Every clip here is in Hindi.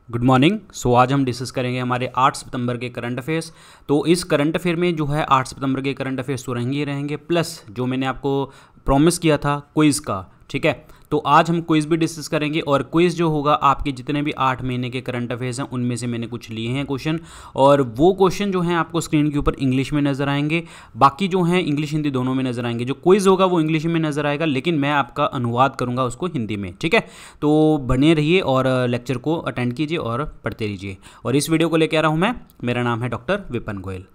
Good morning. आज हम डिस्कस करेंगे हमारे 8 सितंबर के करंट अफेयर्स। तो इस करंट अफेयर में जो है 8 सितंबर के करंट अफेयर्स तो रहेंगे प्लस जो मैंने आपको प्रॉमिस किया था क्विज़ का, ठीक है। तो आज हम क्विज़ भी डिस्कस करेंगे और क्विज़ जो होगा आपके जितने भी 8 महीने के करंट अफेयर्स हैं उनमें से मैंने कुछ लिए हैं क्वेश्चन, और वो क्वेश्चन जो हैं आपको स्क्रीन के ऊपर इंग्लिश में नज़र आएंगे, बाकी जो हैं इंग्लिश हिंदी दोनों में नज़र आएंगे। जो क्विज़ होगा वो इंग्लिश में नज़र आएगा, लेकिन मैं आपका अनुवाद करूँगा उसको हिंदी में, ठीक है। तो बने रहिए और लेक्चर को अटेंड कीजिए और पढ़ते रहिए। और इस वीडियो को लेकर आ रहा हूँ मैं, मेरा नाम है डॉक्टर विपिन गोयल।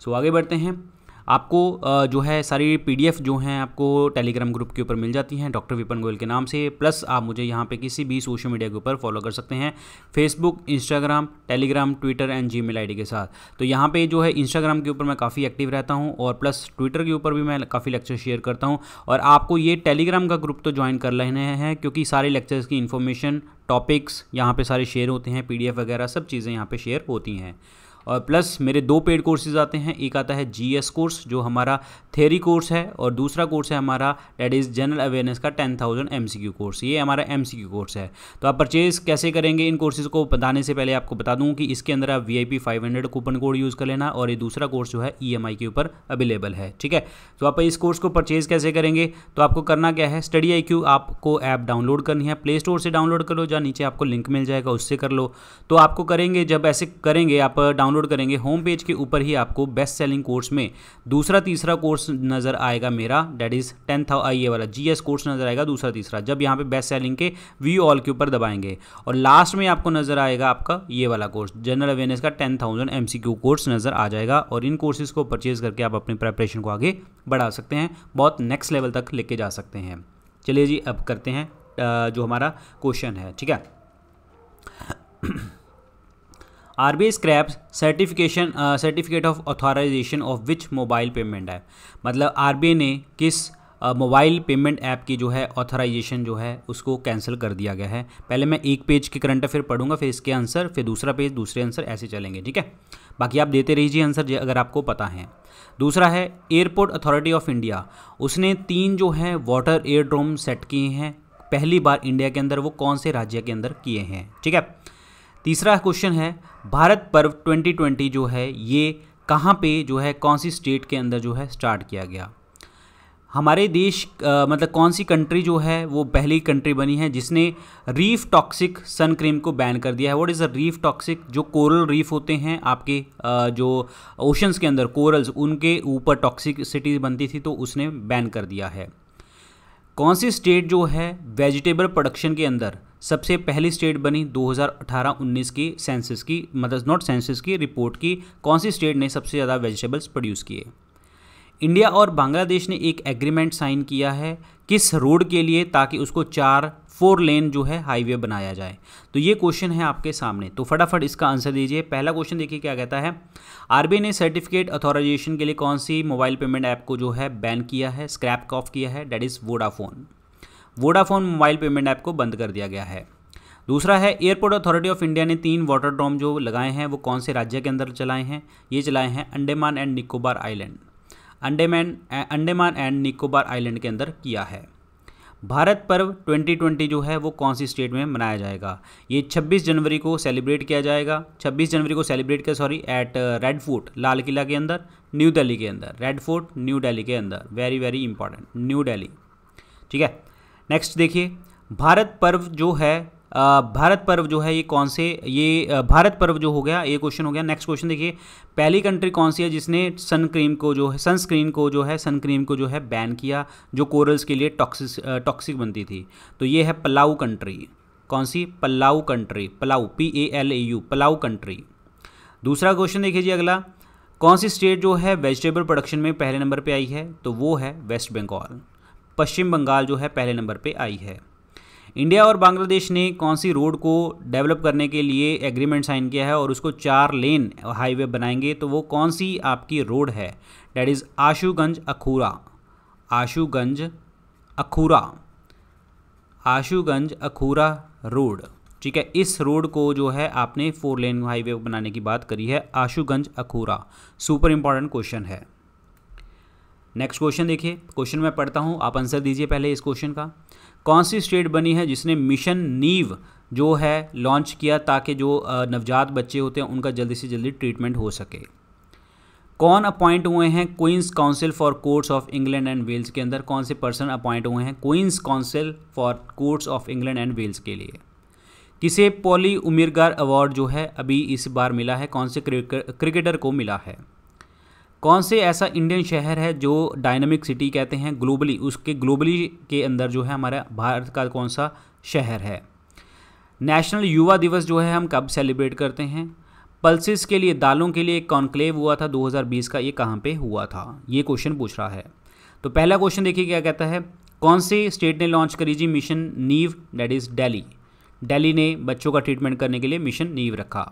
आगे बढ़ते हैं। आपको जो है सारी पीडीएफ जो हैं आपको टेलीग्राम ग्रुप के ऊपर मिल जाती हैं डॉक्टर विपिन गोयल के नाम से। प्लस आप मुझे यहाँ पे किसी भी सोशल मीडिया के ऊपर फॉलो कर सकते हैं, Facebook, Instagram, Telegram, Twitter and Gmail ID के साथ। तो यहाँ पे जो है इंस्टाग्राम के ऊपर मैं काफ़ी एक्टिव रहता हूँ और प्लस ट्विटर के ऊपर भी मैं काफ़ी लेक्चर शेयर करता हूँ। और आपको ये टेलीग्राम का ग्रुप तो ज्वाइन कर लेने हैं, क्योंकि सारे लेक्चर्स की इन्फॉर्मेशन, टॉपिक्स यहाँ पर सारे शेयर होते हैं, पीडीएफ वगैरह सब चीज़ें यहाँ पर शेयर होती हैं। और प्लस मेरे 2 पेड कोर्सेज आते हैं। एक आता है जीएस कोर्स जो हमारा थ्योरी कोर्स है, और दूसरा कोर्स है हमारा दैट इज़ जनरल अवेयरनेस का 10,000 एमसीक्यू कोर्स। ये हमारा एमसीक्यू कोर्स है। तो आप परचेज़ कैसे करेंगे इन कोर्सेज़ को बताने से पहले आपको बता दूं कि इसके अंदर आप VIP 500 कूपन कोड यूज़ कर लेना, और ये दूसरा कोर्स जो है EMI के ऊपर अवेलेबल है, ठीक है। तो आप इस कोर्स को परचेज़ कैसे करेंगे, तो आपको करना क्या है, स्टडी IQ आपको ऐप डाउनलोड करनी है, प्ले स्टोर से डाउनलोड कर लो, जहाँ नीचे आपको लिंक मिल जाएगा उससे कर लो। तो आपको करेंगे, जब ऐसे करेंगे आप डाउनलोड करेंगे, होम पेज के ऊपर ही आपको बेस्ट सेलिंग कोर्स में दूसरा तीसरा कोर्स नज़र आएगा मेरा, दैट इज़ 10,000 ये वाला GS कोर्स नज़र आएगा दूसरा तीसरा। जब यहाँ पे बेस्ट सेलिंग के व्यू ऑल के ऊपर दबाएंगे, और लास्ट में आपको नज़र आएगा आपका ये वाला कोर्स जनरल अवेयरनेस का 10,000 MCQ कोर्स नज़र आ जाएगा। और इन कोर्सेज को परचेज करके आप अपनी प्रेपरेशन को आगे बढ़ा सकते हैं, बहुत नेक्स्ट लेवल तक लेके जा सकते हैं। चलिए जी, अब करते हैं जो हमारा क्वेश्चन है, ठीक है। RBI scraps certificate of authorisation of which mobile payment app. मतलब RBI ने किस मोबाइल पेमेंट ऐप की जो है ऑथराइजेशन जो है उसको कैंसिल कर दिया गया है। पहले मैं एक पेज के करंट अफेयर पढ़ूंगा, फिर इसके आंसर, फिर दूसरा पेज, दूसरे आंसर, ऐसे चलेंगे, ठीक है। बाकी आप देते रहिए आंसर अगर आपको पता है। दूसरा है एयरपोर्ट अथॉरिटी ऑफ इंडिया, उसने 3 जो है वाटर एयरड्रोम सेट किए हैं पहली बार इंडिया के अंदर, वो कौन से राज्य के अंदर किए हैं, ठीक है। तीसरा क्वेश्चन है भारत पर्व 2020 जो है ये कहाँ पे जो है, कौन सी स्टेट के अंदर जो है स्टार्ट किया गया। हमारे देश मतलब कौन सी कंट्री जो है वो पहली कंट्री बनी है जिसने रीफ टॉक्सिक सन क्रीम को बैन कर दिया है। What is a reef toxic, जो कोरल रीफ होते हैं आपके जो ओशंस के अंदर कोरल्स, उनके ऊपर टॉक्सिसिटी बनती थी तो उसने बैन कर दिया है। कौन सी स्टेट जो है वेजिटेबल प्रोडक्शन के अंदर सबसे पहली स्टेट बनी 2018-19 की सेंसस की, मतलब नॉट सेंसस की, रिपोर्ट की, कौन सी स्टेट ने सबसे ज़्यादा वेजिटेबल्स प्रोड्यूस किए। इंडिया और बांग्लादेश ने एक एग्रीमेंट साइन किया है किस रोड के लिए, ताकि उसको 4 लेन जो है हाईवे बनाया जाए। तो ये क्वेश्चन है आपके सामने, तो फटाफट इसका आंसर दीजिए। पहला क्वेश्चन देखिए क्या कहता है, RBI ने सर्टिफिकेट अथॉराइजेशन के लिए कौन सी मोबाइल पेमेंट ऐप को जो है बैन किया है, स्क्रैप ऑफ किया है, that is Vodafone mobile payment app को बंद कर दिया गया है। दूसरा है एयरपोर्ट अथॉरिटी ऑफ इंडिया ने 3 वाटर ड्रोम जो लगाए हैं वो कौन से राज्य के अंदर चलाए हैं, ये चलाए हैं Andaman and Nicobar island, Andaman and Nicobar island के अंदर किया है। भारत पर्व 2020 जो है वो कौन सी स्टेट में मनाया जाएगा, ये 26 जनवरी को सेलिब्रेट किया जाएगा, 26 जनवरी को सेलिब्रेट किया eight red fort Lal Qila के अंदर, न्यू दिल्ली के अंदर, रेड फोर्ट न्यू दिल्ली के अंदर, very very important, new Delhi, ठीक है। नेक्स्ट देखिए भारत पर्व जो है ये कौन से, ये भारत पर्व जो हो गया ये क्वेश्चन हो गया। नेक्स्ट क्वेश्चन देखिए, पहली कंट्री कौन सी है जिसने सनस्क्रीन को जो है बैन किया, जो कोरल्स के लिए टॉक्सिक बनती थी। तो ये है पलाऊ कंट्री। कौन सी, Palau country, Palau PALAU, Palau country. दूसरा क्वेश्चन देखिए जी अगला, कौन सी स्टेट जो है वेजिटेबल प्रोडक्शन में पहले नंबर पर आई है, तो वो है वेस्ट बंगाल, पश्चिम बंगाल जो है पहले नंबर पे आई है। इंडिया और बांग्लादेश ने कौन सी रोड को डेवलप करने के लिए एग्रीमेंट साइन किया है और उसको 4 लेन हाईवे बनाएंगे, तो वो कौन सी आपकी रोड है, दैट इज़ आशुगंज अखूरा रोड, ठीक है। इस रोड को जो है आपने 4 लेन हाईवे बनाने की बात करी है, आशुगंज अखूरा, सुपर इंपॉर्टेंट क्वेश्चन है। नेक्स्ट क्वेश्चन देखिए, क्वेश्चन मैं पढ़ता हूँ, आप आंसर दीजिए पहले इस क्वेश्चन का। कौन सी स्टेट बनी है जिसने मिशन नीव जो है लॉन्च किया ताकि जो नवजात बच्चे होते हैं उनका जल्दी से जल्दी ट्रीटमेंट हो सके? कौन अपॉइंट हुए हैं Queen's council for courts of England and Wales के अंदर? कौन से पर्सन अपॉइंट हुए हैं Queen's council for courts of England and Wales के लिए? किसे पॉली उमिरगार अवार्ड जो है अभी इस बार मिला है? कौन से क्रिकेटर को मिला है? कौन से ऐसा इंडियन शहर है जो डायनामिक सिटी कहते हैं ग्लोबली, उसके ग्लोबली के अंदर जो है हमारा भारत का कौन सा शहर है? नेशनल युवा दिवस जो है हम कब सेलिब्रेट करते हैं? पल्सेस के लिए, दालों के लिए एक कॉन्क्लेव हुआ था 2020 का, ये कहाँ पे हुआ था? ये क्वेश्चन पूछ रहा है। तो पहला क्वेश्चन देखिए क्या कहता है, कौन से स्टेट ने लॉन्च करी जी mission Neev? That is Delhi. Delhi ने बच्चों का ट्रीटमेंट करने के लिए मिशन नीव रखा।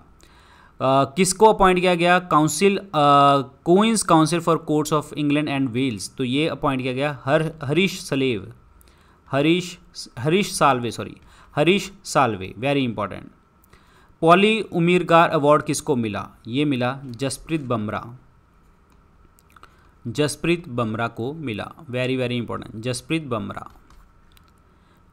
किसको अपॉइंट किया गया? Council, Queen's council for courts of England and Wales, तो ये अपॉइंट किया गया Harish Salve, very important. Polly Umrigar award किसको मिला? ये मिला जसप्रीत बुमराह को मिला, very very important, Jasprit Bumrah.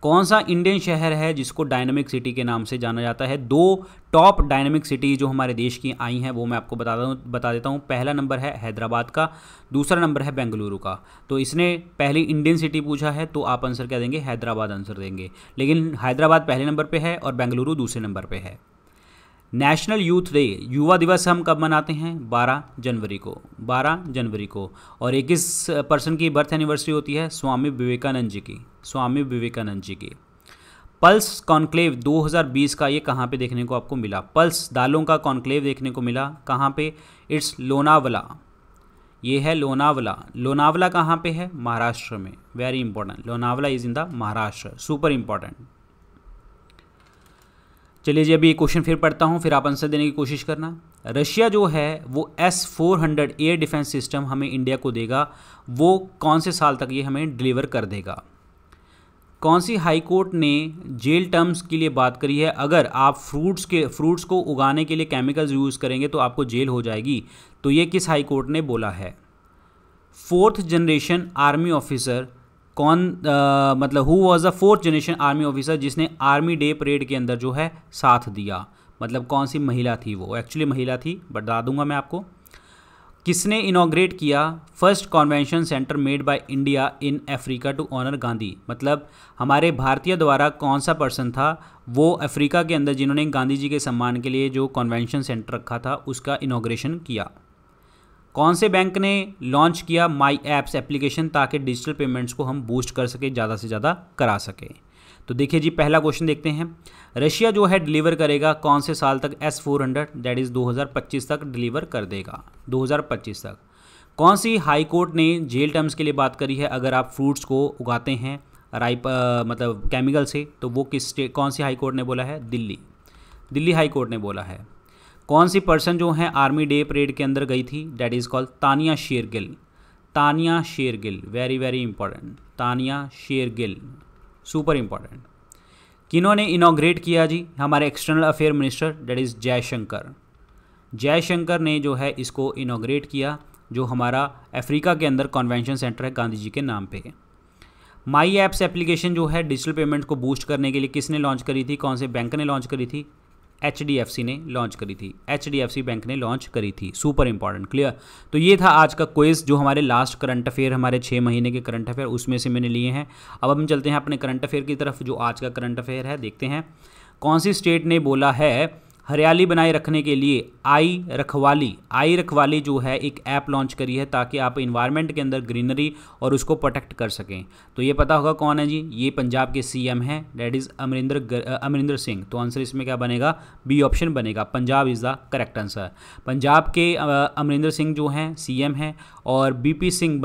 कौन सा इंडियन शहर है जिसको डायनामिक सिटी के नाम से जाना जाता है? 2 टॉप डायनामिक सिटी जो हमारे देश की आई हैं वो मैं आपको बता देता हूँ। पहला नंबर है हैदराबाद का, दूसरा नंबर है बेंगलुरु का। तो इसने पहली इंडियन सिटी पूछा है तो आप आंसर क्या देंगे? हैदराबाद आंसर देंगे, लेकिन हैदराबाद पहले नंबर पे है और बेंगलुरु दूसरे नंबर पे है। नेशनल यूथ डे, युवा दिवस हम कब मनाते हैं? 12 जनवरी को। और एक किस पर्सन की बर्थ एनिवर्सरी होती है? स्वामी विवेकानंद जी की। पल्स कॉन्क्लेव 2020 का ये कहाँ पे देखने को आपको मिला? पल्स दालों का कॉन्क्लेव देखने को मिला कहाँ पे? इट्स लोनावला, ये है लोनावला कहाँ पे है? महाराष्ट्र में, very important, Lonavala is in the Maharashtra, super important. चलिए जी, अभी एक क्वेश्चन फिर पढ़ता हूँ, फिर आप आंसर देने की कोशिश करना। रशिया जो है वो S-400 एयर डिफेंस सिस्टम हमें इंडिया को देगा, वो कौन से साल तक ये हमें डिलीवर कर देगा? कौन सी हाई कोर्ट ने जेल टर्म्स के लिए बात करी है? अगर आप फ्रूट्स को उगाने के लिए केमिकल्स यूज़ करेंगे तो आपको जेल हो जाएगी, तो ये किस हाई कोर्ट ने बोला है? 4th जनरेशन आर्मी ऑफिसर कौन, मतलब who was the 4th generation army officer जिसने आर्मी डे परेड के अंदर जो है साथ दिया? मतलब कौन सी महिला थी वो? एक्चुअली महिला थी, बता दूंगा मैं आपको। किसने इनॉग्रेट किया first convention centre made by India in Africa to honour Gandhi? मतलब हमारे भारतीय द्वारा कौन सा पर्सन था वो अफ्रीका के अंदर जिन्होंने गांधी जी के सम्मान के लिए जो कन्वेंशन सेंटर रखा था उसका इनॉग्रेशन किया? कौन से बैंक ने लॉन्च किया माई एप्स एप्लीकेशन ताकि डिजिटल पेमेंट्स को हम बूस्ट कर सके, ज़्यादा से ज़्यादा करा सके? तो देखिए जी, पहला क्वेश्चन देखते हैं। रशिया जो है डिलीवर करेगा कौन से साल तक? S-400, दैट इज़ 2025 तक डिलीवर कर देगा, 2025 तक। कौन सी हाई कोर्ट ने जेल टर्म्स के लिए बात करी है अगर आप फ्रूट्स को उगाते हैं मतलब केमिकल से? तो वो कौन सी हाई कोर्ट ने बोला है? दिल्ली हाई कोर्ट ने बोला है। कौन सी पर्सन जो है आर्मी डे परेड के अंदर गई थी? That is called Tania Shergill, very very important, Tania Shergill, super important. किन्होंने इनॉग्रेट किया जी? हमारे external affair minister, that is Jaishankar ने जो है इसको इनॉग्रेट किया, जो हमारा अफ्रीका के अंदर कन्वेंशन सेंटर है गांधी जी के नाम पे। माई एप्स एप्लीकेशन जो है डिजिटल पेमेंट्स को बूस्ट करने के लिए किसने लॉन्च करी थी? कौन से बैंक ने लॉन्च करी थी? HDFC ने लॉन्च करी थी, HDFC बैंक ने लॉन्च करी थी, सुपर इंपॉर्टेंट, क्लियर। तो ये था आज का क्विज, जो हमारे लास्ट करंट अफेयर, हमारे 6 महीने के करंट अफेयर उसमें से मैंने लिए हैं। अब हम चलते हैं अपने करंट अफेयर की तरफ, जो आज का करंट अफेयर है। देखते हैं कौन सी स्टेट ने बोला है हरियाली बनाए रखने के लिए आई रखवाली जो है एक ऐप लॉन्च करी है ताकि आप इन्वायरमेंट के अंदर ग्रीनरी और उसको प्रोटेक्ट कर सकें। तो ये पता होगा कौन है जी? ये पंजाब के CM हैं, दैट इज़ अमरिंदर सिंह। तो आंसर इसमें क्या बनेगा? बी ऑप्शन बनेगा, Punjab is the correct answer. Punjab के अमरिंदर सिंह जो हैं CM हैं, और BP सिंह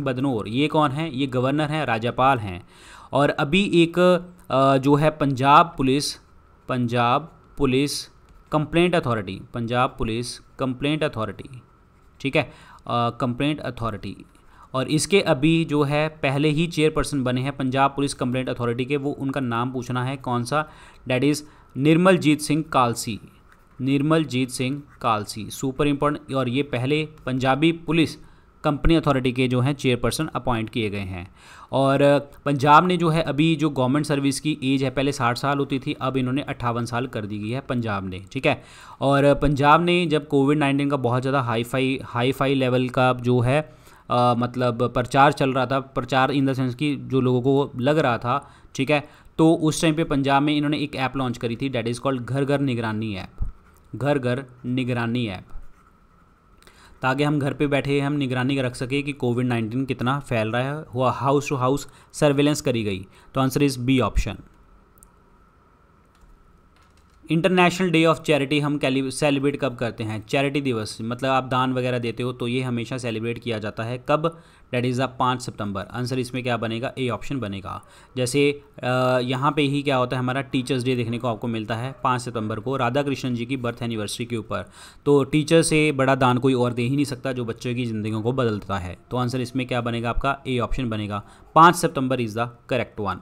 बदनोर ये कौन है? ये गवर्नर हैं, राज्यपाल हैं। और अभी एक जो है पंजाब पुलिस कंप्लेंट अथॉरिटी, ठीक है, कंप्लेंट अथॉरिटी, और इसके अभी जो है पहले ही चेयरपर्सन बने हैं पंजाब पुलिस कंप्लेंट अथॉरिटी के, वो उनका नाम पूछना है कौन सा? That is Nirmaljit Singh Kalsi, Nirmaljit Singh Kalsi, super important. और ये पहले पंजाबी पुलिस कंपनी अथॉरिटी के जो हैं चेयरपर्सन अपॉइंट किए गए हैं। और पंजाब ने जो है अभी जो गवर्नमेंट सर्विस की एज है पहले 60 साल होती थी, अब इन्होंने 58 साल कर दी गई है पंजाब ने, ठीक है। और पंजाब ने जब कोविड-19 का बहुत ज़्यादा हाई फाई लेवल का जो है मतलब प्रचार चल रहा था, प्रचार इन द सेंस कि जो लोगों को लग रहा था, ठीक है, तो उस टाइम पे पंजाब में इन्होंने एक ऐप लॉन्च करी थी, डेट इज़ कॉल्ड घर घर निगरानी ऐप, घर घर निगरानी ऐप, ताकि हम घर पे बैठे हम निगरानी रख सके कि कोविड-19 कितना फैल रहा है। हुआ हाउस टू हाउस सर्वेलेंस करी गई। तो answer is B option. International day of charity हम सेलिब्रेट कब करते हैं? चैरिटी दिवस, मतलब आप दान वगैरह देते हो, तो ये हमेशा सेलिब्रेट किया जाता है कब? That is the 5 September. Answer इसमें क्या बनेगा? ए ऑप्शन बनेगा। जैसे यहाँ पे ही क्या होता है, हमारा टीचर्स डे देखने को आपको मिलता है 5 सितंबर को, राधा कृष्णन जी की बर्थ एनिवर्सरी के ऊपर। तो टीचर से बड़ा दान कोई और दे ही नहीं सकता जो बच्चों की ज़िंदगियों को बदलता है। तो आंसर इसमें क्या बनेगा आपका? ए ऑप्शन बनेगा। 5 सितंबर is the correct one.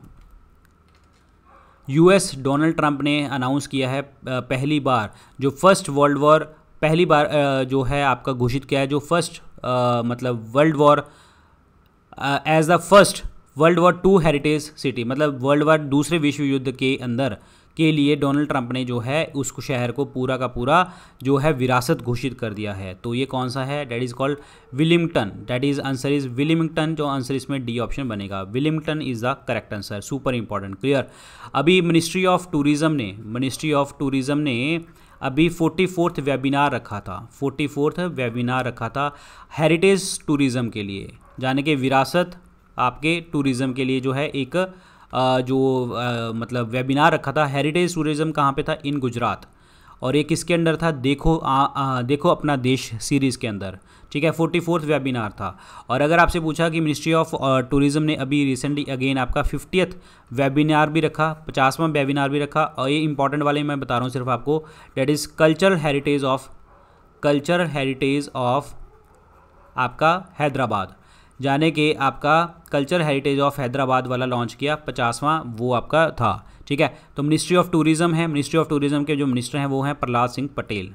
US Donald Trump ने अनाउंस किया है पहली बार जो फर्स्ट वर्ल्ड वॉर, पहली बार जो है आपका घोषित किया है जो फर्स्ट मतलब world war as the first world war 2 heritage city, मतलब वर्ल्ड वॉर दूसरे विश्व युद्ध के अंदर के लिए डोनाल्ड ट्रंप ने जो है उस शहर को पूरा का पूरा जो है विरासत घोषित कर दिया है। तो ये कौन सा है? That is called Willingdon. That is answer is Willingdon. जो आंसर इसमें डी ऑप्शन बनेगा। Willingdon is the correct answer. Super important, clear. अभी मिनिस्ट्री ऑफ टूरिज़्म ने अभी 44th वेबिनार रखा था, 44th वेबिनार रखा था हेरिटेज टूरिज़्म के लिए, जाने के विरासत आपके टूरिज़्म के लिए जो है एक मतलब वेबिनार रखा था। हेरिटेज टूरिज़्म कहाँ पे था? इन गुजरात। और ये किसके अंडर था? देखो अपना देश सीरीज़ के अंदर, ठीक है। 44th वेबिनार था। और अगर आपसे पूछा कि मिनिस्ट्री ऑफ टूरिज़्म ने अभी रिसेंटली अगेन आपका 50th वेबिनार भी रखा, 50वां वेबिनार भी रखा, और ये इंपॉर्टेंट वाले मैं बता रहा हूँ सिर्फ आपको, that is cultural heritage of आपका हैदराबाद, जाने के आपका कल्चर हेरिटेज ऑफ हैदराबाद वाला लॉन्च किया, 50वां वो आपका था, ठीक है। तो मिनिस्ट्री ऑफ टूरिज़्म है, मिनिस्ट्री ऑफ टूरिज़्म के जो मिनिस्टर हैं वो हैं प्रहलाद सिंह पटेल।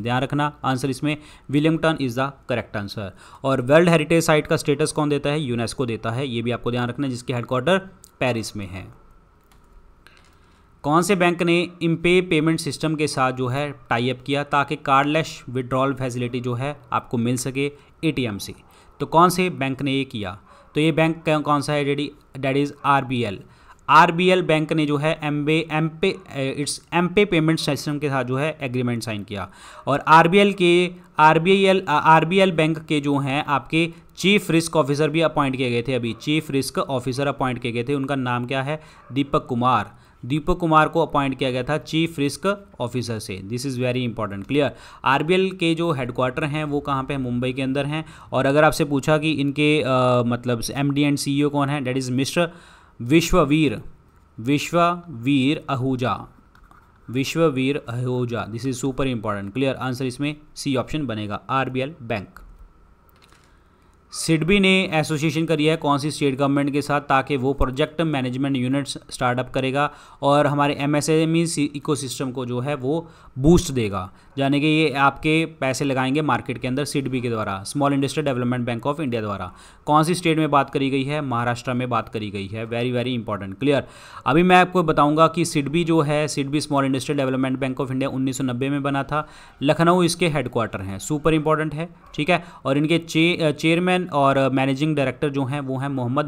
ध्यान रखना, आंसर इसमें Willingdon is the correct answer. और वर्ल्ड हेरिटेज साइट का स्टेटस कौन देता है? यूनेस्को देता है, ये भी आपको ध्यान रखना, जिसके हेडक्वार्टर पेरिस में है। कौन से बैंक ने इम्पे पेमेंट सिस्टम के साथ जो है टाई अप किया ताकि कार्डलेस विड्रॉल फैसिलिटी जो है आपको मिल सके एटीएम से? तो कौन से बैंक ने ये किया? तो ये बैंक कौन सा है? डेट इज़ आरबीएल बैंक ने जो है एमपे पेमेंट सिस्टम के साथ जो है एग्रीमेंट साइन किया। और आरबीएल बैंक के जो हैं आपके चीफ रिस्क ऑफिसर भी अपॉइंट किए गए थे, अभी चीफ रिस्क ऑफिसर अपॉइंट किए गए थे, उनका नाम क्या है? दीपक कुमार को अपॉइंट किया गया था चीफ रिस्क ऑफिसर से। This is very important, clear. RBL के जो हेडक्वार्टर हैं वो कहाँ पे हैं? मुंबई के अंदर हैं। और अगर आपसे पूछा कि इनके मतलब एमडी एंड सीईओ कौन है? That is mister Vishwavir Ahuja. This is super important, clear. Answer इसमें सी ऑप्शन बनेगा, आरबीएल बैंक। सिडबी ने एसोसिएशन करी है कौन सी स्टेट गवर्नमेंट के साथ ताकि वो प्रोजेक्ट मैनेजमेंट यूनिट्स स्टार्टअप करेगा और हमारे एमएसएमई इकोसिस्टम को जो है वो बूस्ट देगा, यानी कि ये आपके पैसे लगाएंगे मार्केट के अंदर सिडबी के द्वारा, small industrial development bank of India द्वारा। कौन सी स्टेट में बात करी गई है? महाराष्ट्र में बात करी गई है। Very very important, clear. अभी मैं आपको बताऊंगा कि सिडबी जो है, SIDBI small industrial development bank of India 1990 में बना था, लखनऊ इसके हेडक्वार्टर हैं, सुपर इंपॉर्टेंट है, ठीक है। और इनके चेयरमैन और मैनेजिंग डायरेक्टर जो हैं वो हैं Mohammad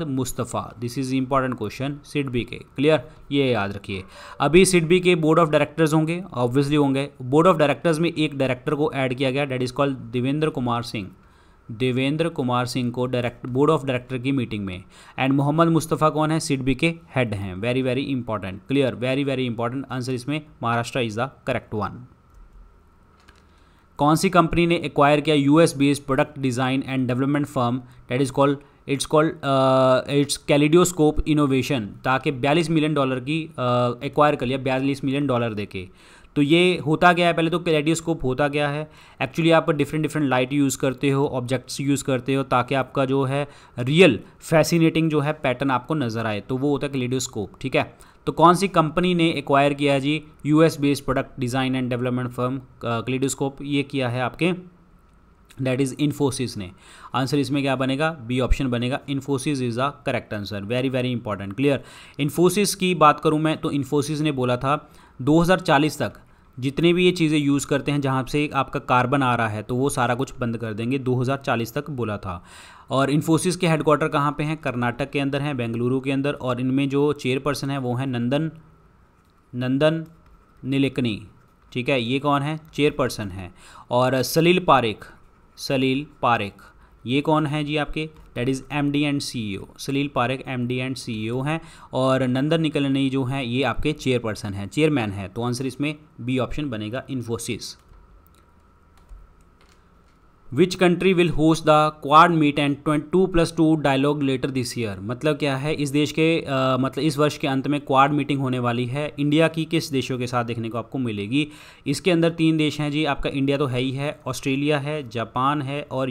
Mustafa. This is important question SIDBI के, क्लियर, ये याद रखिए। अभी सिडबी के बोर्ड ऑफ डायरेक्टर्स होंगे, ऑब्वियसली होंगे। बोर्ड ऑफ डायरेक्टर्स में एक डायरेक्टर को ऐड किया गया, date is called Devendra Kumar Singh को बोर्ड ऑफ डायरेक्टर की मीटिंग में। एंड मोहम्मद मुस्तफ़ा कौन है? सिडबी के हेड हैं। Very very important, clear, very very important. Answer इसमें Maharashtra is the correct one. कौन सी कंपनी ने एक्वायर किया US based product design and development firm, date is called its kaleidoscope innovation, ताकि $42 मिलियन की एक्वायर कर लिया, $42 मिलियन देके। तो ये होता क्या है? पहले तो कैलिडोस्कोप होता क्या है? एक्चुअली आप डिफरेंट लाइट यूज़ करते हो, ऑब्जेक्ट्स यूज़ करते हो, ताकि आपका जो है रियल फैसिनेटिंग जो है पैटर्न आपको नज़र आए, तो वो होता है कैलिडोस्कोप, ठीक है। तो कौन सी कंपनी ने एक्वायर किया है जी? US based product design and development firm Kaleidoscope, ये किया है आपके, दैट इज़ इन्फोसिस ने। आंसर इसमें क्या बनेगा? बी ऑप्शन बनेगा, Infosys is the correct answer. Very very important. Clear. Infosys की बात करूं मैं तो इन्फोसिस ने बोला था 2040 तक जितने भी ये चीज़ें यूज़ करते हैं जहाँ से आपका कार्बन आ रहा है तो वो सारा कुछ बंद कर देंगे, 2040 तक बोला था। और इन्फोसिस के हेडक्वार्टर कहाँ पे हैं? कर्नाटक के अंदर हैं, बेंगलुरु के अंदर। और इनमें जो चेयरपर्सन है वो है नंदन नीलेकनी। ठीक है, ये कौन है? चेयरपर्सन है। और सलील पारेख ये कौन है जी आपके? That is MD and CEO. Salil Parekh MD and CEO हैं। और नंदन नीलेकनी जो हैं ये आपके चेयरपर्सन हैं, चेयरमैन है। तो आंसर इसमें बी ऑप्शन बनेगा, Infosys. Which country will host the quad meet and 2+2 dialogue later this year? मतलब क्या है, इस देश के मतलब इस वर्ष के अंत में क्वाड मीटिंग होने वाली है। इंडिया की किस देशों के साथ देखने को आपको मिलेगी? इसके अंदर 3 देश हैं जी आपका, इंडिया तो है ही है, ऑस्ट्रेलिया है, जापान है और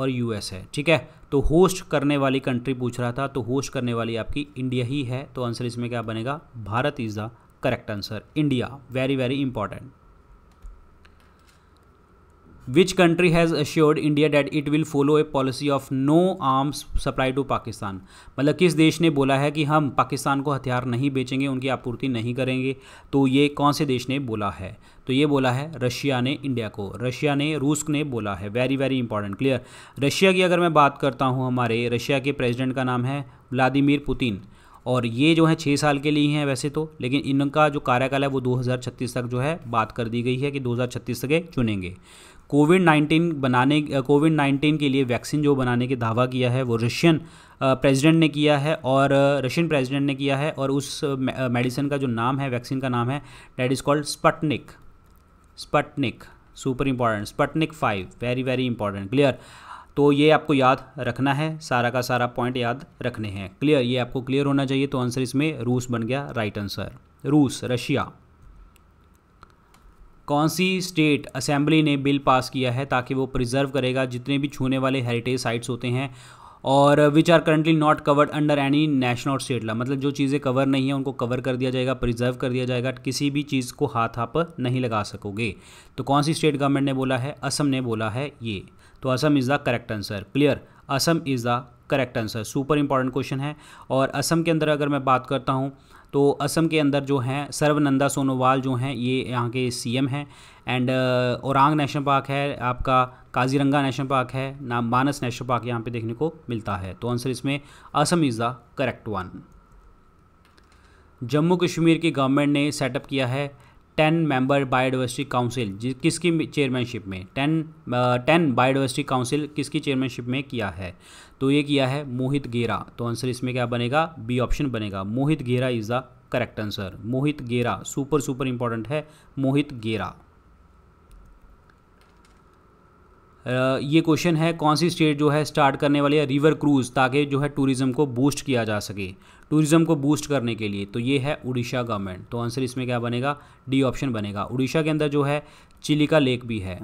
यूएस है। ठीक है, तो होस्ट करने वाली कंट्री पूछ रहा था, तो होस्ट करने वाली आपकी इंडिया ही है। तो आंसर इसमें क्या बनेगा? Bharat is the correct answer, India. Very very important. Which country has assured India that it will follow a policy of no arms supply to Pakistan? मतलब किस देश ने बोला है कि हम पाकिस्तान को हथियार नहीं बेचेंगे, उनकी आपूर्ति नहीं करेंगे? तो ये कौन से देश ने बोला है? तो ये बोला है रशिया ने इंडिया को, रशिया ने रूस ने बोला है। Very very important. Clear. Russia की अगर मैं बात करता हूँ, हमारे रशिया के प्रेसिडेंट का नाम है व्लादिमीर पुतिन। और ये जो है 6 साल के लिए हैं वैसे तो, लेकिन इनका जो कार्यकाल है वो 2036 तक जो है बात कर दी गई है कि 2036 तक चुनेंगे। कोविड-19 के लिए वैक्सीन जो बनाने के दावा किया है वो रशियन प्रेसिडेंट ने किया है, और उस मेडिसिन का जो नाम है, वैक्सीन का नाम है, that is called Sputnik. Super important, Sputnik 5। Very very important. Clear. तो ये आपको याद रखना है, सारा का सारा पॉइंट याद रखने हैं। क्लियर, ये आपको क्लियर होना चाहिए। तो आंसर इसमें रूस बन गया राइट आंसर, रूस, रशिया। कौन सी स्टेट असेंबली ने बिल पास किया है ताकि वो प्रिजर्व करेगा जितने भी छूने वाले हेरिटेज साइट्स होते हैं, और which are currently not covered under any national और स्टेट लॉ? मतलब जो चीज़ें कवर नहीं है उनको कवर कर दिया जाएगा, प्रिजर्व कर दिया जाएगा, किसी भी चीज़ को हाथ आप नहीं लगा सकोगे। तो कौन सी स्टेट गवर्नमेंट ने बोला है? असम ने बोला है ये। तो Assam is the correct answer. Clear, Assam is the correct answer. Super important question है। और असम के अंदर अगर मैं बात करता हूँ तो असम के अंदर जो हैं सर्बानंद सोनोवाल जो हैं ये यहाँ के सीएम हैं। एंड ओरांग नेशनल पार्क है आपका, काजीरंगा नेशनल पार्क है, मानस नेशनल पार्क यहाँ पे देखने को मिलता है। तो आंसर इसमें Assam is the correct one. Jammu Kashmir की गवर्नमेंट ने सेटअप किया है 10 मेंबर बायोडाइवर्सिटी काउंसिल, किसकी चेयरमैनशिप में? 10 बायोडाइवर्सिटी काउंसिल किसकी चेयरमैनशिप में किया है? तो ये किया है मोहित गेरा। तो आंसर इसमें क्या बनेगा? बी ऑप्शन बनेगा, मोहित गेरा इज़ द करेक्ट आंसर। मोहित गेरा, सुपर इंपॉर्टेंट है, मोहित गेरा। ये क्वेश्चन है, कौन सी स्टेट जो है स्टार्ट करने वाली है रिवर क्रूज़ ताकि जो है टूरिज़्म को बूस्ट किया जा सके, टूरिज़्म को बूस्ट करने के लिए? तो ये है उड़ीसा गवर्नमेंट। तो आंसर इसमें क्या बनेगा? डी ऑप्शन बनेगा। उड़ीसा के अंदर जो है चिलिका लेक भी है,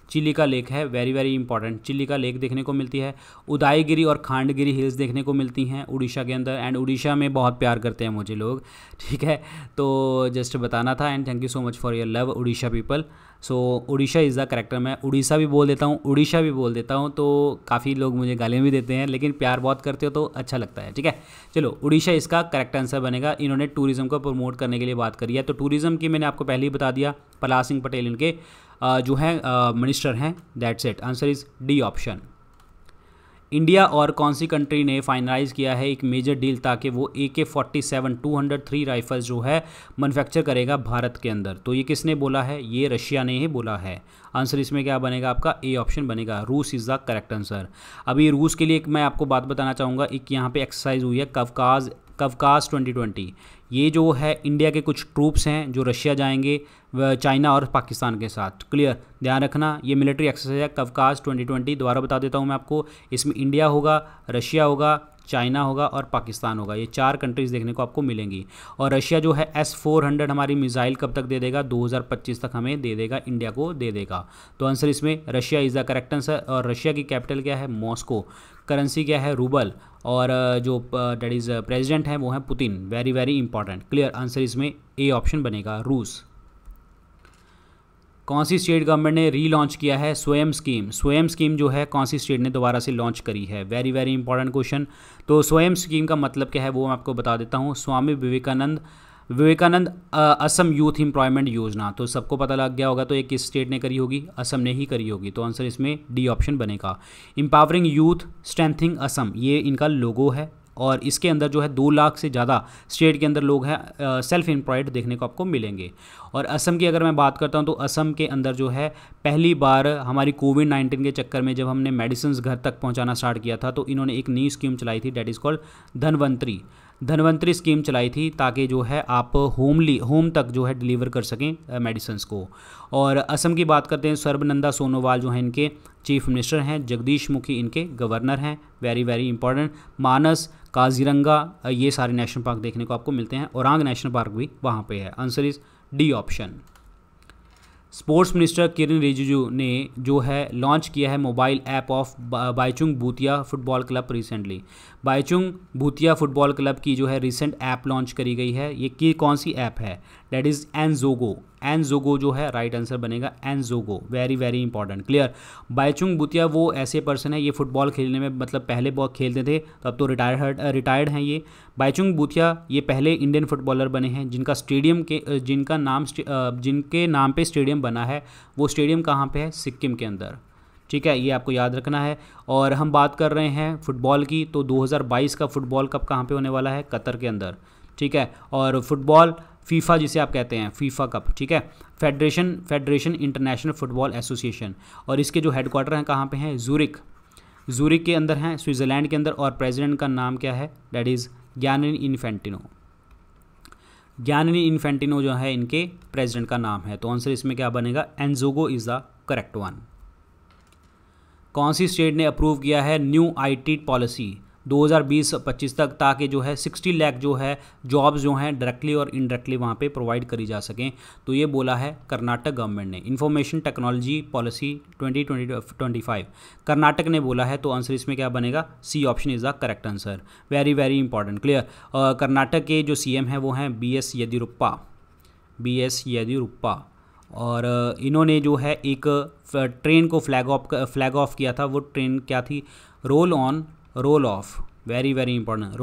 चिलिका लेक है। Very very important, Chilika lake देखने को मिलती है। उदयगिरी और खांडगिरी हिल्स देखने को मिलती हैं उड़ीसा के अंदर। एंड उड़ीसा में बहुत प्यार करते हैं मुझे लोग, ठीक है, तो जस्ट बताना था। And thank you so much for your love Orissa people. So Orissa is the character. मैं उड़ीसा भी बोल देता हूँ, उड़ीसा भी बोल देता हूँ, तो काफ़ी लोग मुझे गालियाँ भी देते हैं, लेकिन प्यार बहुत करते हो तो अच्छा लगता है, ठीक है। चलो, उड़ीसा इसका करेक्ट आंसर बनेगा। इन्होंने टूरिज़्म को प्रमोट करने के लिए बात करी है। तो टूरिज़्म की मैंने आपको पहले ही बता दिया, प्रहलाद सिंह पटेल इनके जो हैं मिनिस्टर हैं। That's it, answer is D option. India और कौन सी कंट्री ने फाइनलाइज किया है एक मेजर डील ताकि वो AK-47 203 राइफल्स जो है मैन्युफैक्चर करेगा भारत के अंदर? तो ये किसने बोला है? ये रशिया ने ही बोला है। आंसर इसमें क्या बनेगा आपका? ए ऑप्शन बनेगा, रूस इज़ द करेक्ट आंसर। अभी रूस के लिए एक मैं आपको बात बताना चाहूँगा, एक यहाँ पे एक्सरसाइज हुई है कवकाज 2020। ये जो है इंडिया के कुछ ट्रूप्स हैं जो रशिया जाएंगे चाइना और पाकिस्तान के साथ। क्लियर, ध्यान रखना, ये मिलिट्री एक्सरसाइज है कवकाज 2020। दोबारा बता देता हूँ मैं आपको, इसमें इंडिया होगा, रशिया होगा, चाइना होगा और पाकिस्तान होगा। ये 4 कंट्रीज़ देखने को आपको मिलेंगी। और रशिया जो है S-400 हमारी मिसाइल कब तक दे देगा, 2025 तक हमें दे देगा, इंडिया को दे देगा। तो आंसर इसमें Russia is the correct answer. और रशिया की कैपिटल क्या है, मॉस्को, करेंसी क्या है, रूबल, और जो डेट इज़ प्रेसिडेंट है वो है Putin. Very very important. Clear, answer इसमें ए ऑप्शन बनेगा, रूस। कौन सी स्टेट गवर्नमेंट ने रीलॉन्च किया है स्वयं स्कीम? स्वयं स्कीम जो है कौन सी स्टेट ने दोबारा से लॉन्च करी है? Very very important question. तो स्वयं स्कीम का मतलब क्या है वो मैं आपको बता देता हूँ। स्वामी विवेकानंद असम यूथ एम्प्लॉयमेंट योजना, तो सबको पता लग गया होगा। तो ये किस स्टेट ने करी होगी, असम ने ही करी होगी। तो आंसर इसमें डी ऑप्शन बनेगा। एम्पावरिंग यूथ स्ट्रेंथिंग असम, ये इनका लोगो है। और इसके अंदर जो है 2 लाख से ज़्यादा स्टेट के अंदर लोग हैं सेल्फ एम्प्लॉयड देखने को आपको मिलेंगे। और असम की अगर मैं बात करता हूँ तो असम के अंदर जो है पहली बार हमारी कोविड-19 के चक्कर में जब हमने मेडिसिन घर तक पहुँचाना स्टार्ट किया था तो इन्होंने एक नई स्कीम चलाई थी, date is called Dhanvantari scheme चलाई थी, ताकि जो है आप होम तक जो है डिलीवर कर सकें मेडिसिन्स को। और असम की बात करते हैं, सर्बानंद सोनोवाल जो हैं इनके चीफ मिनिस्टर हैं, जगदीश मुखी इनके गवर्नर हैं। Very very important. Manas, Kaziranga, ये सारे नेशनल पार्क देखने को आपको मिलते हैं। ओरांग नेशनल पार्क भी वहाँ पे है। Answer is D option. Sports minister Kiren Rijiju ने जो है लॉन्च किया है मोबाइल ऐप ऑफ बाईचुंग भूतिया फुटबॉल क्लब रिसेंटली। बाईचुंग भूतिया फुटबॉल क्लब की जो है रिसेंट ऐप लॉन्च करी गई है। ये कौन सी ऐप है, डेट इज़ एनजोगो। एनजोगो जो है राइट आंसर बनेगा, Njogo. Very very important. Clear. Bhaichung Bhutia वो ऐसे पर्सन है, ये फुटबॉल खेलने में मतलब पहले बहुत खेलते थे, तो अब तो रिटायर्ड हैं ये। बाईचुंग भूतिया ये पहले इंडियन फुटबॉलर बने हैं जिनके नाम पे स्टेडियम बना है। वो स्टेडियम कहाँ पे है, सिक्किम के अंदर। ठीक है, ये आपको याद रखना है। और हम बात कर रहे हैं फुटबॉल की, तो 2022 का फुटबॉल कप कहाँ पे होने वाला है, कतर के अंदर। ठीक है, और फुटबॉल फीफा जिसे आप कहते हैं, फीफा कप। ठीक है, फेडरेशन इंटरनेशनल फुटबॉल एसोसिएशन। और इसके जो हेडक्वार्टर हैं कहाँ पे हैं, ज़ूरिक के अंदर हैं, स्विट्ज़रलैंड के अंदर। और प्रेसिडेंट का नाम क्या है, दैट इज़ गियानी इन्फेंटिनो जो है इनके प्रेसिडेंट का नाम है। तो आंसर इसमें क्या बनेगा, एनजोगो इज़ द करेक्ट वन। कौन सी स्टेट ने अप्रूव किया है न्यू आईटी पॉलिसी 2020-25 तक, ताकि जो है 60 लाख जो है जॉब्स जो हैं डायरेक्टली और इनडायरेक्टली वहाँ पे प्रोवाइड करी जा सकें? तो ये बोला है कर्नाटक गवर्नमेंट ने। इंफॉर्मेशन टेक्नोलॉजी पॉलिसी 2020-25 कर्नाटक ने बोला है। तो आंसर इसमें क्या बनेगा, C option is the correct answer. Very very important. Clear. Karnataka के जो CM हैं वो हैं BS येदियुरप्पा। और इन्होंने जो है एक ट्रेन को फ्लैग ऑफ किया था। वो ट्रेन क्या थी, role of. Very very important.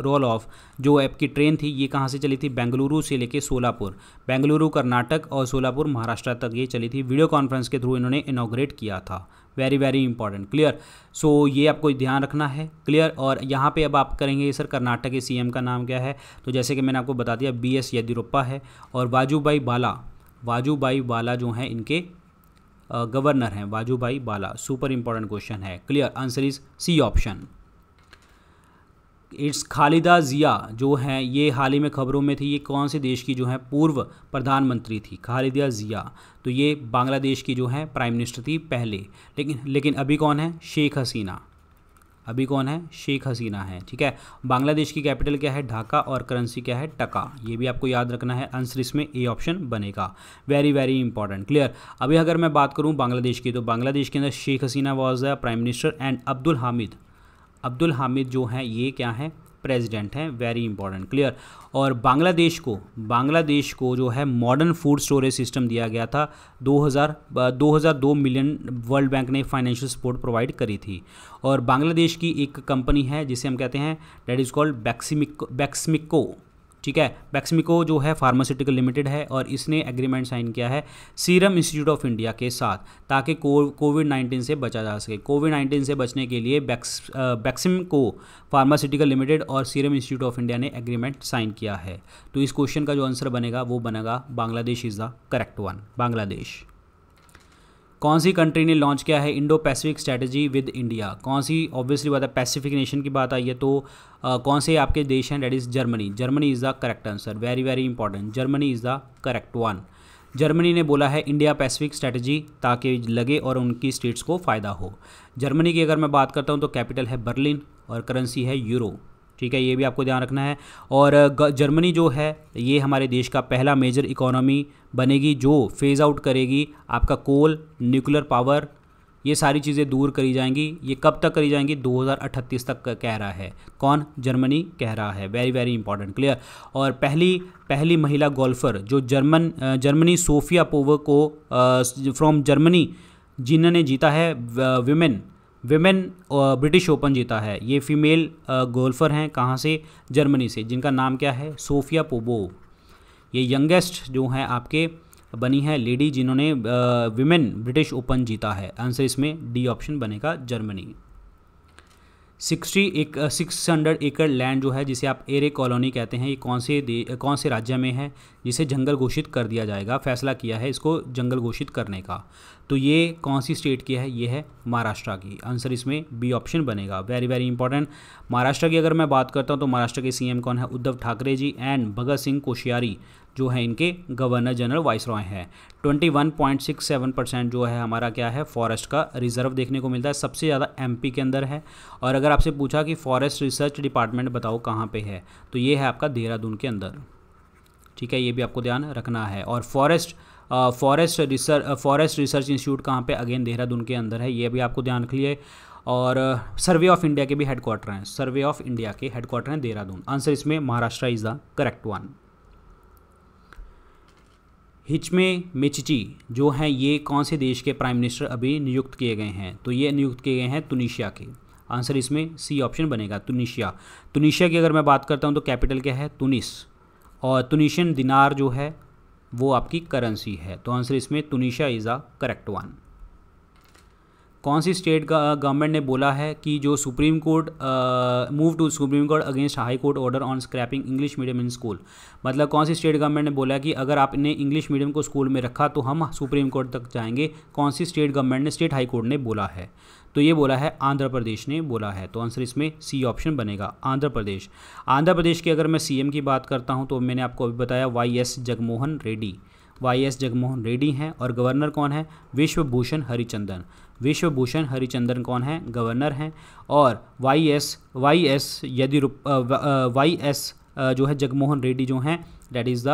Role of जो आपकी ट्रेन थी ये कहाँ से चली थी, बेंगलुरु से लेके सोलापुर। बेंगलुरु कर्नाटक और सोलापुर महाराष्ट्र तक ये चली थी। वीडियो कॉन्फ्रेंस के थ्रू इन्होंने इनॉग्रेट किया था। Very very important. क्लियर। सो ये आपको ध्यान रखना है। क्लियर। और यहाँ पे अब आप करेंगे सर कर्नाटक के CM का नाम क्या है, तो जैसे कि मैंने आपको बता दिया BS येदियुरप्पा है। और वाजूभाई बाला जो हैं इनके गवर्नर हैं, Vajubhai Vala. Super important question है। Clear. Answer is C option. It's Khaleda Zia जो हैं ये हाल ही में खबरों में थी। ये कौन से देश की जो है पूर्व प्रधानमंत्री थी, खालिदा जिया। तो ये बांग्लादेश की जो है प्राइम मिनिस्टर थी पहले। लेकिन अभी कौन है, शेख हसीना है। ठीक है। बांग्लादेश की कैपिटल क्या है, ढाका। और करेंसी क्या है, टका। ये भी आपको याद रखना है। आंसर इसमें ए ऑप्शन बनेगा। Very very important. क्लियर। अभी अगर मैं बात करूं बांग्लादेश की, तो बांग्लादेश के अंदर Sheikh Hasina was the prime minister and Abdul Hamid जो हैं ये क्या हैं, प्रेसिडेंट हैं। Very important. क्लियर। और बांग्लादेश को जो है मॉडर्न फूड स्टोरेज सिस्टम दिया गया था। 2002 मिलियन वर्ल्ड बैंक ने फाइनेंशियल सपोर्ट प्रोवाइड करी थी। और बांग्लादेश की एक कंपनी है जिसे हम कहते हैं, डेट इज़ कॉल्ड बैक्समिको। ठीक है, बैक्समिको जो है फार्मास्यूटिकल लिमिटेड है। और इसने एग्रीमेंट साइन किया है सीरम इंस्टीट्यूट ऑफ इंडिया के साथ, ताकि कोविड-19 से बचा जा सके। कोविड-19 से बचने के लिए बैक्समिको फार्मास्यूटिकल लिमिटेड और सीरम इंस्टीट्यूट ऑफ इंडिया ने एग्रीमेंट साइन किया है। तो इस क्वेश्चन का जो आंसर बनेगा वो बनेगा Bangladesh is the correct one. Bangladesh. कौन सी कंट्री ने लॉन्च किया है Indo Pacific strategy with India? कौन सी, ऑब्वियसली बात है, पैसिफिक नेशन की बात आई है तो कौन से आपके देश हैं, that is Germany is the correct answer. Very very important. Germany is the correct one. Germany ने बोला है इंडिया पैसिफिक स्ट्रेटजी ताकि लगे और उनकी स्टेट्स को फ़ायदा हो। जर्मनी की अगर मैं बात करता हूँ तो कैपिटल है बर्लिन। और करेंसी है यूरो। ठीक है, ये भी आपको ध्यान रखना है। और जर्मनी जो है ये हमारे देश का पहला मेजर इकोनॉमी बनेगी जो फेज़ आउट करेगी आपका कोल, न्यूक्लियर पावर, ये सारी चीज़ें दूर करी जाएंगी। ये कब तक करी जाएंगी? 2038 तक कह रहा है। कौन? जर्मनी कह रहा है। Very very important, clear. और पहली महिला गोल्फर जो जर्मनी सोफिया पोवर को फ्रॉम जर्मनी जिन्होंने जीता है विमेन ब्रिटिश ओपन जीता है। ये फीमेल गोल्फर हैं, कहाँ से? जर्मनी से, जिनका नाम क्या है? Sophia Popov. ये यंगेस्ट जो हैं आपके बनी है लेडी जिन्होंने विमेन ब्रिटिश ओपन जीता है। आंसर इसमें डी ऑप्शन बनेगा, जर्मनी। 600 एकड़ लैंड जो है जिसे आप एरे कॉलोनी कहते हैं, ये कौन से राज्य में है जिसे जंगल घोषित कर दिया जाएगा? फैसला किया है इसको जंगल घोषित करने का। तो ये कौन सी स्टेट की है? ये है महाराष्ट्र की। आंसर इसमें बी ऑप्शन बनेगा। Very very important. महाराष्ट्र की अगर मैं बात करता हूँ तो महाराष्ट्र के सीएम कौन है? उद्धव ठाकरे जी। एंड भगत सिंह कोश्यारी जो है इनके गवर्नर जनरल वाइसरॉय हैं। 21.67% जो है हमारा क्या है? फॉरेस्ट का रिजर्व देखने को मिलता है। सबसे ज़्यादा एमपी के अंदर है। और अगर आपसे पूछा कि फॉरेस्ट रिसर्च डिपार्टमेंट बताओ कहाँ पे है, तो ये है आपका देहरादून के अंदर। ठीक है, ये भी आपको ध्यान रखना है। और फॉरेस्ट रिसर्च इंस्टीट्यूट कहाँ पे? अगेन देहरादून के अंदर है, ये भी आपको ध्यान रखिए। और सर्वे ऑफ इंडिया के भी हेडक्वार्टर हैं। सर्वे ऑफ इंडिया के हेडक्वार्टर हैं देहरादून। आंसर इसमें Maharashtra is the correct one. Hichem Mechichi जो हैं ये कौन से देश के प्राइम मिनिस्टर अभी नियुक्त किए गए हैं? तो ये नियुक्त किए गए हैं तुनीशिया के। आंसर इसमें सी ऑप्शन बनेगा, तुनीशिया। तुनीशिया की अगर मैं बात करता हूँ तो कैपिटल क्या है? तुनिस। और तुनीशियन दिनार जो है वो आपकी करेंसी है। तो आंसर इसमें Tunisia is a correct one. कौन सी स्टेट गवर्नमेंट ने बोला है कि जो supreme court move to supreme court against high court order on scrapping English medium in school? मतलब कौन सी स्टेट गवर्नमेंट ने बोला कि अगर आपने इंग्लिश मीडियम को स्कूल में रखा तो हम सुप्रीम कोर्ट तक जाएंगे? कौन सी स्टेट गवर्नमेंट ने, स्टेट हाई कोर्ट ने बोला है? तो ये बोला है आंध्र प्रदेश ने बोला है। तो आंसर इसमें सी ऑप्शन बनेगा, आंध्र प्रदेश। आंध्र प्रदेश की अगर मैं सीएम की बात करता हूँ तो मैंने आपको अभी बताया वाई.एस. जगनमोहन रेड्डी। वाई.एस. जगनमोहन रेड्डी हैं। और गवर्नर कौन है? विश्वभूषण हरिचंदन। विश्वभूषण हरिचंदन कौन है? गवर्नर हैं। और वाई.एस. जो है जगनमोहन रेड्डी जो हैं that is the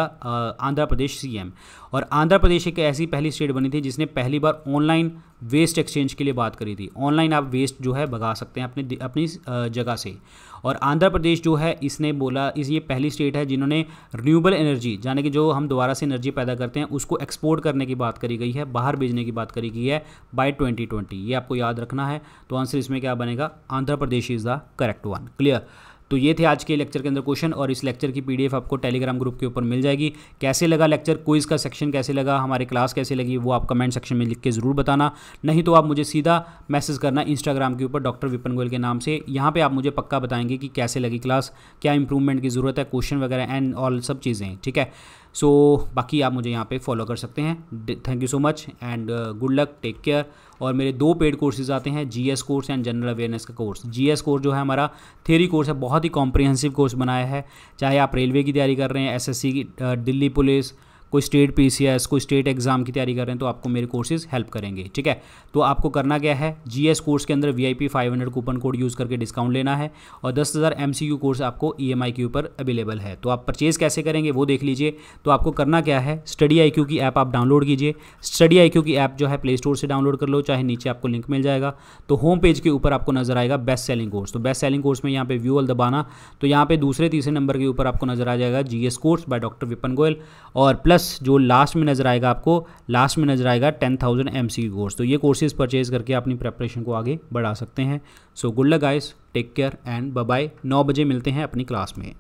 Andhra Pradesh CM. और आंध्र प्रदेश एक ऐसी पहली स्टेट बनी थी जिसने पहली बार ऑनलाइन वेस्ट एक्सचेंज के लिए बात करी थी। ऑनलाइन आप वेस्ट जो है भगा सकते हैं अपनी जगह से। और आंध्र प्रदेश जो है इसने बोला ये पहली स्टेट है जिन्होंने रिन्यूएबल एनर्जी यानी कि जो हम दोबारा से एनर्जी पैदा करते हैं उसको एक्सपोर्ट करने की बात करी गई है, बाहर भेजने की बात करी गई है बाय 2020। ये आपको याद रखना है। तो आंसर इसमें क्या बनेगा? Andhra Pradesh is the correct one. Clear. तो ये थे आज के लेक्चर के अंदर क्वेश्चन। और इस लेक्चर की पीडीएफ आपको टेलीग्राम ग्रुप के ऊपर मिल जाएगी। कैसे लगा लेक्चर, क्विज़ का सेक्शन कैसे लगा, हमारी क्लास कैसे लगी, वो आप कमेंट सेक्शन में लिख के ज़रूर बताना। नहीं तो आप मुझे सीधा मैसेज करना इंस्टाग्राम के ऊपर डॉक्टर विपिन गोयल के नाम से। यहाँ पे आप मुझे पक्का बताएंगे कि कैसे लगी क्लास, क्या इंप्रूवमेंट की ज़रूरत है, क्वेश्चन वगैरह एंड ऑल सब चीज़ें। ठीक है, सो बाकी आप मुझे यहाँ पे फॉलो कर सकते हैं। Thank you so much and good luck, take care. और मेरे 2 पेड कोर्सेज आते हैं, GS course and general awareness का कोर्स। जीएस कोर्स जो है हमारा थ्योरी कोर्स है, बहुत ही कॉम्प्रिहेंसिव कोर्स बनाया है। चाहे आप रेलवे की तैयारी कर रहे हैं, एसएससी की, दिल्ली पुलिस, कोई स्टेट पीसीएस, कोई स्टेट एग्जाम की तैयारी कर रहे हैं, तो आपको मेरे कोर्सेज हेल्प करेंगे। ठीक है, तो आपको करना क्या है? जीएस कोर्स के अंदर VIP 500 कूपन कोड यूज़ करके डिस्काउंट लेना है। और 10,000 MCQ कोर्स आपको EMI के ऊपर अवेलेबल है। तो आप परचेज़ कैसे करेंगे वो देख लीजिए। तो आपको करना क्या है? स्टडी IQ की ऐप आप डाउनलोड कीजिए। स्टडी IQ की ऐप जो है प्ले स्टोर से डाउनलोड कर लो, चाहे नीचे आपको लिंक मिल जाएगा। तो होम पेज के ऊपर आपको नजर आएगा बेस्ट सेलिंग कोर्स। तो बेस्ट सेलिंग कोर्स में यहाँ पे व्यू ऑल दबाना, तो यहाँ पे दूसरे तीसरे नंबर के ऊपर आपको नजर आ जाएगा GS course by doctor Vipin Goyal. और प्लस जो लास्ट में नजर आएगा आपको, लास्ट में नजर आएगा 10,000 MCQ कोर्स। तो ये कोर्सेज परचेज करके अपनी प्रेपरेशन को आगे बढ़ा सकते हैं। So good luck guys, take care and bye bye. 9 बजे मिलते हैं अपनी क्लास में।